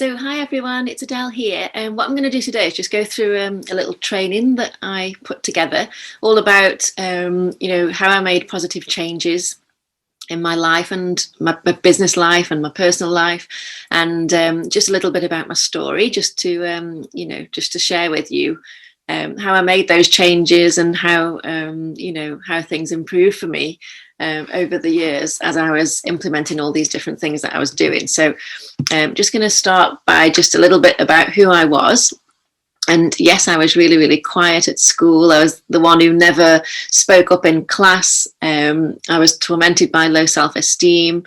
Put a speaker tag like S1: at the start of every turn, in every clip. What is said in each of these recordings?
S1: So hi everyone, it's Adele here, and what I'm going to do today is just go through a little training that I put together, all about how I made positive changes in my life and my business life and my personal life, and just a little bit about my story, just to just to share with you how I made those changes and how how things improved for me over the years as I was implementing all these different things that I was doing. So just going to start by just a little bit about who I was. And yes, I was really, really quiet at school. I was the one who never spoke up in class. I was tormented by low self-esteem.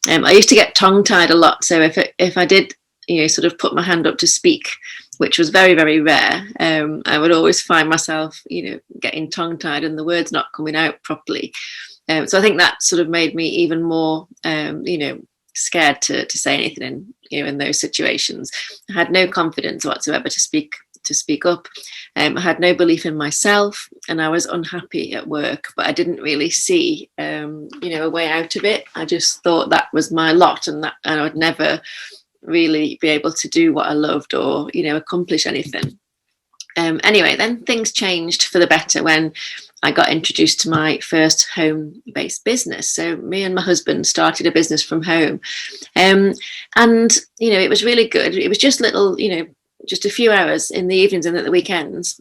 S1: I used to get tongue-tied a lot. So if I did, sort of put my hand up to speak, which was very, very rare, I would always find myself, getting tongue-tied and the words not coming out properly. So I think that sort of made me even more, scared to say anything in those situations. I had no confidence whatsoever to speak up. I had no belief in myself, and I was unhappy at work, but I didn't really see a way out of it. I just thought that was my lot, and I would never really be able to do what I loved or accomplish anything. Anyway, then things changed for the better when I got introduced to my first home-based business. So me and my husband started a business from home, and it was really good. It was just little, just a few hours in the evenings and at the weekends.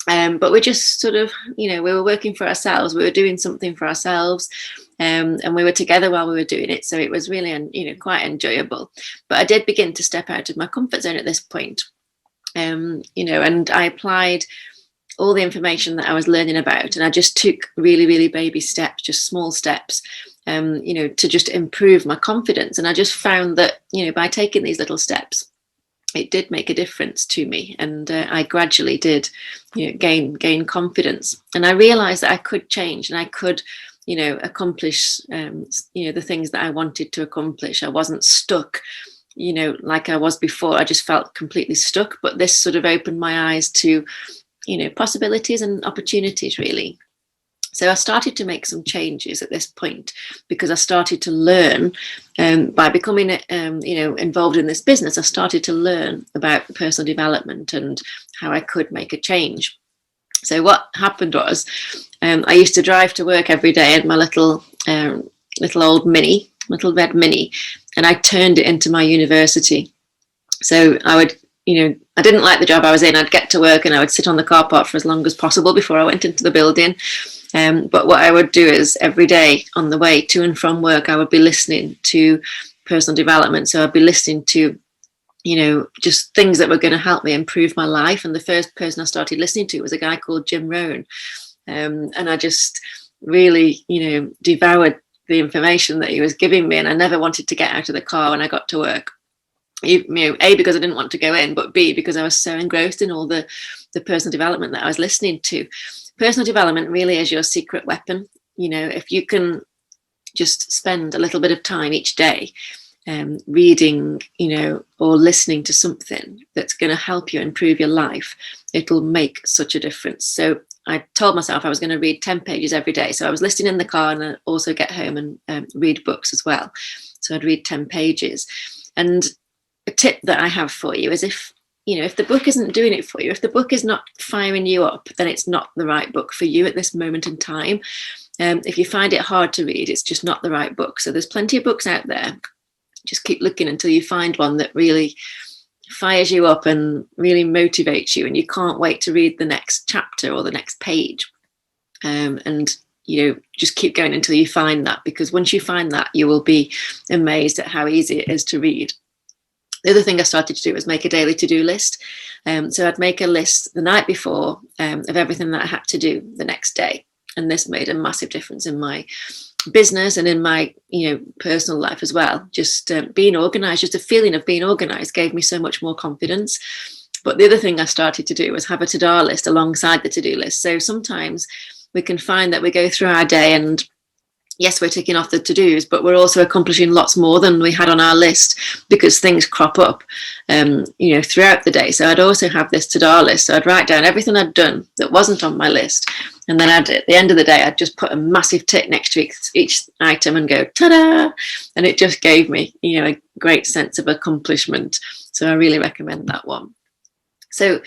S1: But we just sort of, we were working for ourselves. We were doing something for ourselves, and we were together while we were doing it. So it was really, quite enjoyable. But I did begin to step out of my comfort zone at this point, and I applied all the information that I was learning about, and I just took really, really baby steps, just small steps, to just improve my confidence. And I just found that, by taking these little steps, it did make a difference to me, and I gradually did, gain confidence. And I realized that I could change, and I could, accomplish, the things that I wanted to accomplish. I wasn't stuck, like I was before. I just felt completely stuck. But this sort of opened my eyes to, possibilities and opportunities, really. So I started to make some changes at this point, because I started to learn, by becoming, involved in this business. I started to learn about personal development and how I could make a change. So what happened was, I used to drive to work every day in my little old Mini, little red Mini, and I turned it into my university. So I would, I didn't like the job I was in. I'd get to work and I would sit on the car park for as long as possible before I went into the building. But what I would do is every day on the way to and from work, I would be listening to personal development. So I'd be listening to, just things that were going to help me improve my life. And the first person I started listening to was a guy called Jim Rohn. And I just really, devoured the information that he was giving me. And I never wanted to get out of the car when I got to work. A, because I didn't want to go in, but B, because I was so engrossed in all the personal development that I was listening to. Personal development really is your secret weapon. If you can just spend a little bit of time each day reading, or listening to something that's going to help you improve your life, it'll make such a difference. So I told myself I was going to read 10 pages every day. So I was listening in the car, and I'd also get home and read books as well. So I'd read 10 pages. And a tip that I have for you is if the book isn't doing it for you, if the book is not firing you up, then it's not the right book for you at this moment in time. If you find it hard to read, it's just not the right book. So there's plenty of books out there. Just keep looking until you find one that really fires you up and really motivates you, and you can't wait to read the next chapter or the next page. And just keep going until you find that, because once you find that, you will be amazed at how easy it is to read. The other thing I started to do was make a daily to-do list. So I'd make a list the night before of everything that I had to do the next day. And this made a massive difference in my business and in my, personal life as well. Just being organized, just a feeling of being organized gave me so much more confidence. But the other thing I started to do was have a to-do list alongside the to-do list. So sometimes we can find that we go through our day and yes, we're ticking off the to-dos, but we're also accomplishing lots more than we had on our list, because things crop up, throughout the day. So I'd also have this to-do list. So I'd write down everything I'd done that wasn't on my list. And then at the end of the day, I'd just put a massive tick next to each item and go, ta-da! And it just gave me, a great sense of accomplishment. So I really recommend that one. So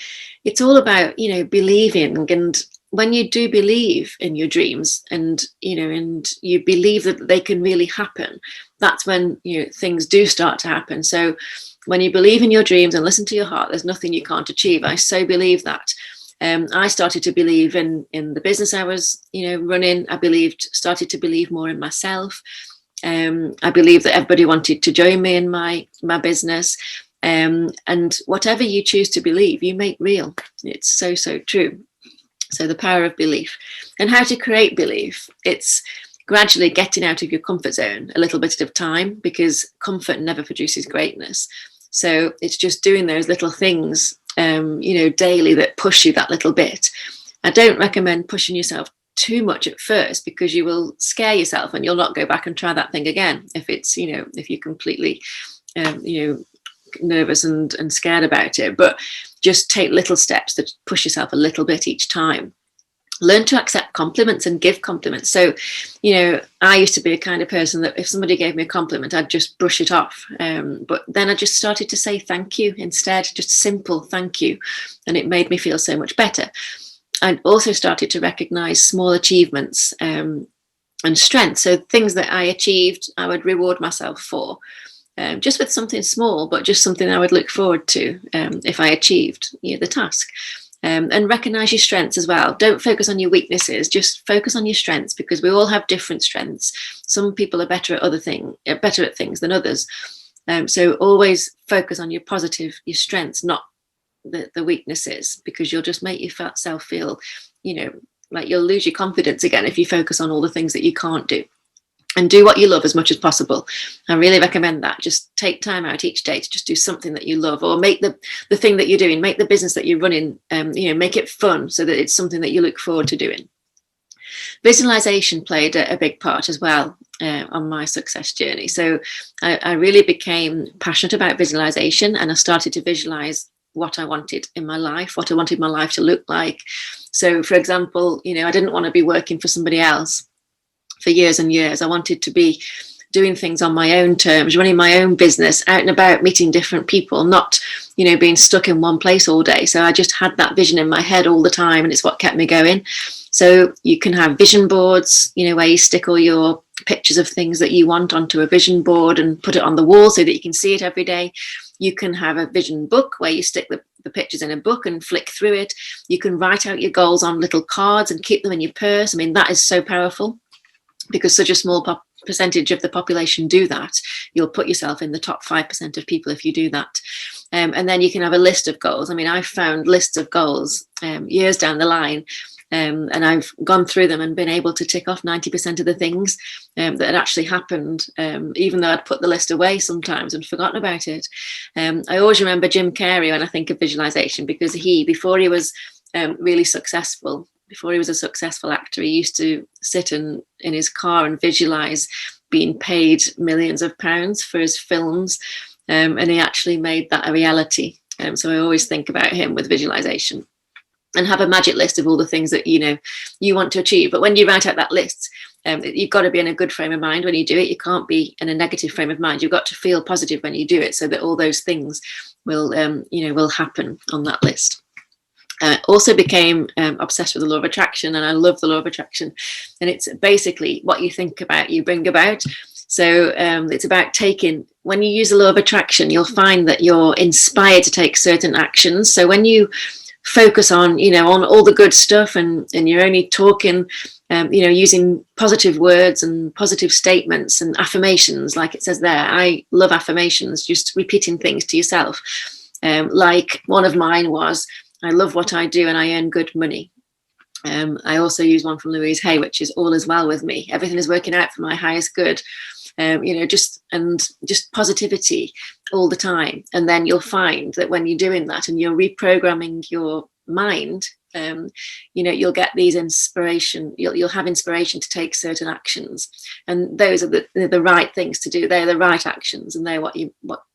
S1: it's all about, believing. And when you do believe in your dreams, and you believe that they can really happen, that's when things do start to happen. So when you believe in your dreams and listen to your heart, there's nothing you can't achieve. I so believe that. I started to believe in the business I was running. I started to believe more in myself. I believed that everybody wanted to join me in my business. And whatever you choose to believe, you make real. It's so true. So the power of belief. And how to create belief. It's gradually getting out of your comfort zone a little bit at a time, because comfort never produces greatness. So it's just doing those little things, daily, that push you that little bit. I don't recommend pushing yourself too much at first, because you will scare yourself and you'll not go back and try that thing again. If it's, if you're completely, nervous and scared about it. But just take little steps to push yourself a little bit each time. Learn to accept compliments and give compliments. So, I used to be a kind of person that if somebody gave me a compliment, I'd just brush it off. But then I just started to say thank you instead, just simple thank you. And it made me feel so much better. I also started to recognize small achievements and strengths. So things that I achieved, I would reward myself for. Just with something small, but just something I would look forward to if I achieved the task. And recognize your strengths as well. Don't focus on your weaknesses, just focus on your strengths, because we all have different strengths. Some people are better at things than others. So always focus on your strengths, not the weaknesses, because you'll just make yourself feel, like you'll lose your confidence again if you focus on all the things that you can't do. And do what you love as much as possible. I really recommend that. Just take time out each day to just do something that you love, or make the thing that you're doing, make the business that you're running, make it fun, so that it's something that you look forward to doing. Visualization played a big part as well on my success journey. So I really became passionate about visualization, and I started to visualize what I wanted in my life, what I wanted my life to look like. So, for example, I didn't want to be working for somebody else for years and years. I wanted to be doing things on my own terms, running my own business, out and about, meeting different people, not, being stuck in one place all day. So I just had that vision in my head all the time, and it's what kept me going. So you can have vision boards, where you stick all your pictures of things that you want onto a vision board and put it on the wall so that you can see it every day. You can have a vision book where you stick the pictures in a book and flick through it. You can write out your goals on little cards and keep them in your purse. I mean, that is so powerful, because such a small percentage of the population do that. You'll put yourself in the top 5% of people if you do that. And then you can have a list of goals. I mean, I've found lists of goals years down the line, and I've gone through them and been able to tick off 90% of the things that had actually happened, even though I'd put the list away sometimes and forgotten about it. I always remember Jim Carrey when I think of visualization, because before he was really successful, before he was a successful actor, he used to sit in his car and visualize being paid millions of pounds for his films. And he actually made that a reality. So I always think about him with visualization. And have a magic list of all the things that, you want to achieve. But when you write out that list, you've got to be in a good frame of mind when you do it. You can't be in a negative frame of mind. You've got to feel positive when you do it, so that all those things will happen on that list. Also became obsessed with the law of attraction, and I love the law of attraction. And it's basically what you think about, you bring about. So it's about when you use the law of attraction, you'll find that you're inspired to take certain actions. So when you focus on, on all the good stuff, and you're only talking, using positive words and positive statements and affirmations, like it says there. I love affirmations, just repeating things to yourself. Like one of mine was, I love what I do and I earn good money. I also use one from Louise Hay, which is all is well with me. Everything is working out for my highest good. Just positivity all the time. And then you'll find that when you're doing that and you're reprogramming your mind, you'll get these inspiration, you'll have inspiration to take certain actions, and those are the right things to do. They're the right actions, and they're what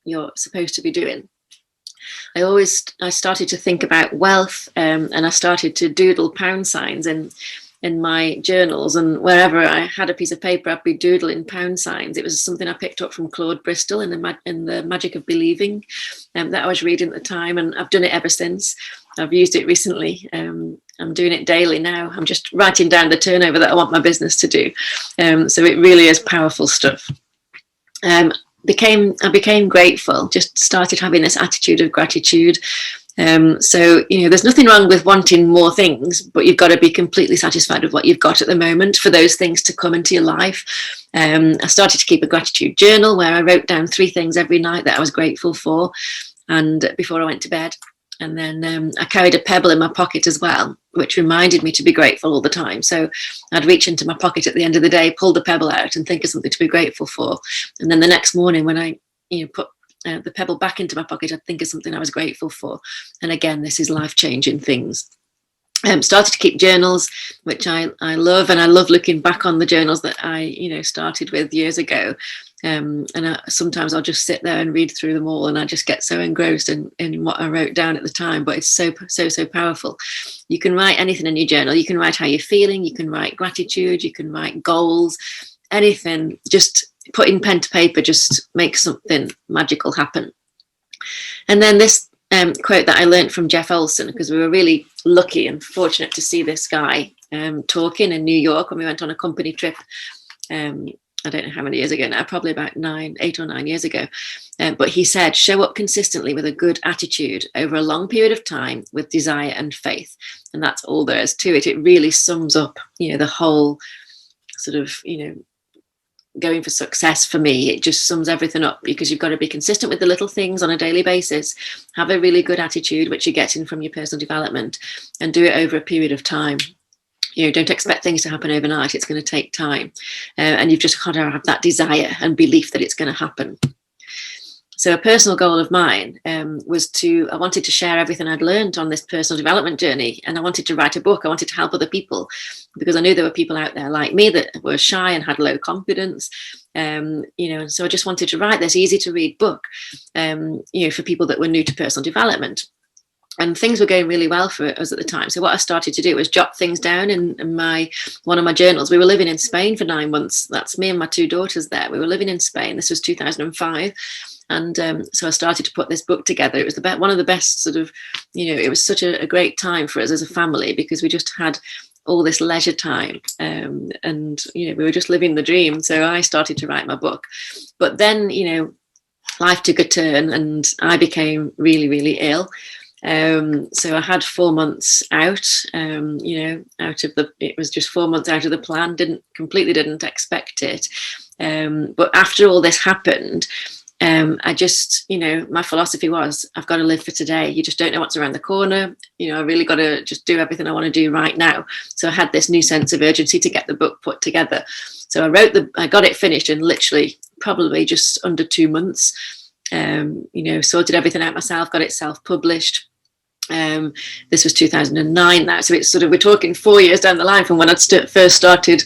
S1: you're supposed to be doing. I started to think about wealth, and I started to doodle pound signs in my journals, and wherever I had a piece of paper, I'd be doodling pound signs. It was something I picked up from Claude Bristol in the Magic of Believing, that I was reading at the time, and I've done it ever since. I've used it recently. I'm doing it daily now. I'm just writing down the turnover that I want my business to do. So it really is powerful stuff. I became grateful, just started having this attitude of gratitude. So, there's nothing wrong with wanting more things, but you've got to be completely satisfied with what you've got at the moment for those things to come into your life. I started to keep a gratitude journal where I wrote down 3 things every night that I was grateful for, and before I went to bed. And then I carried a pebble in my pocket as well, which reminded me to be grateful all the time. So I'd reach into my pocket at the end of the day, pull the pebble out and think of something to be grateful for. And then the next morning when I put the pebble back into my pocket, I'd think of something I was grateful for. And again, this is life-changing things. Started to keep journals, which I love, and I love looking back on the journals that I started with years ago. Sometimes I'll just sit there and read through them all, and I just get so engrossed in what I wrote down at the time. But it's so powerful. You can write anything in your journal. You can write how you're feeling. You can write gratitude. You can write goals. Anything. Just putting pen to paper just makes something magical happen. And then this quote that I learned from Jeff Olson, because we were really lucky and fortunate to see this guy talking in New York when we went on a company trip. I don't know how many years ago now, probably about 8 or 9 years ago. But he said, show up consistently with a good attitude over a long period of time with desire and faith. And that's all there is to it. It really sums up, the whole sort of, going for success for me. It just sums everything up, because you've got to be consistent with the little things on a daily basis, have a really good attitude, which you're getting from your personal development, and do it over a period of time. Don't expect things to happen overnight. It's going to take time. And you've just got to have that desire and belief that it's going to happen. So a personal goal of mine was I wanted to share everything I'd learned on this personal development journey. And I wanted to write a book. I wanted to help other people, because I knew there were people out there like me that were shy and had low confidence. So I just wanted to write this easy to read book, for people that were new to personal development. And things were going really well for us at the time. So what I started to do was jot things down in one of my journals. We were living in Spain for 9 months. That's me and my 2 daughters there. We were living in Spain. This was 2005. And so I started to put this book together. It was one of the best sort of, it was such a great time for us as a family, because we just had all this leisure time, and we were just living the dream. So I started to write my book. But then, life took a turn, and I became really, really ill. So I had 4 months out, it was just 4 months out of the plan, didn't expect it. But after all this happened, I just, my philosophy was, I've got to live for today. You just don't know what's around the corner. I really got to just do everything I want to do right now. So I had this new sense of urgency to get the book put together. So I got it finished in literally probably just under 2 months, sorted everything out myself, got it self-published. This was 2009 now, so it's we're talking 4 years down the line from when I'd first started,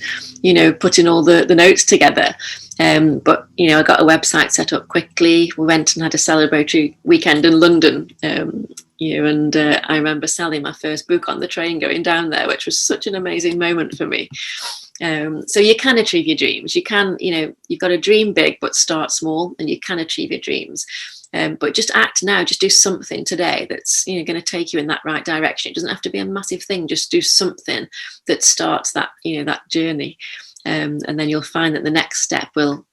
S1: putting all the notes together. But I got a website set up quickly. We went and had a celebratory weekend in London, and I remember selling my first book on the train going down there, which was such an amazing moment for me. So you can achieve your dreams. You can, you've got to dream big, but start small, and you can achieve your dreams. But just act now. Just do something today that's going to take you in that right direction. It doesn't have to be a massive thing. Just do something that starts that that journey, and then you'll find that the next step will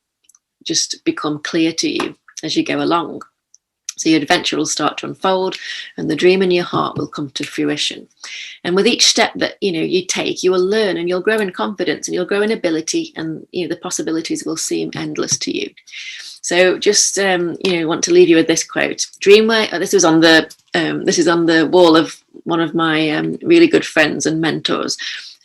S1: just become clear to you as you go along. So your adventure will start to unfold, and the dream in your heart will come to fruition. And with each step that you take, you will learn, and you'll grow in confidence, and you'll grow in ability, and the possibilities will seem endless to you. So just want to leave you with this quote. Dream where this is on the wall of one of my really good friends and mentors.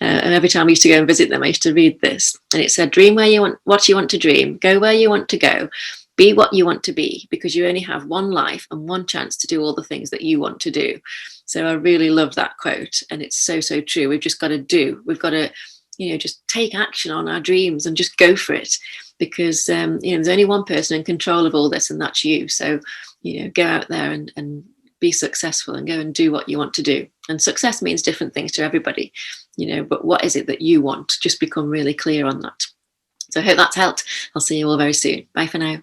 S1: And every time I used to go and visit them, I used to read this. And it said, dream what you want to dream, go where you want to go, Be what you want to be, because you only have one life and one chance to do all the things that you want to do. So I really love that quote, and it's so, so true. We've just got to do. We've got to, just take action on our dreams and just go for it, because there's only one person in control of all this, and that's you. So go out there and be successful, and go and do what you want to do. And success means different things to everybody, but what is it that you want? Just become really clear on that. So I hope that's helped. I'll see you all very soon. Bye for now.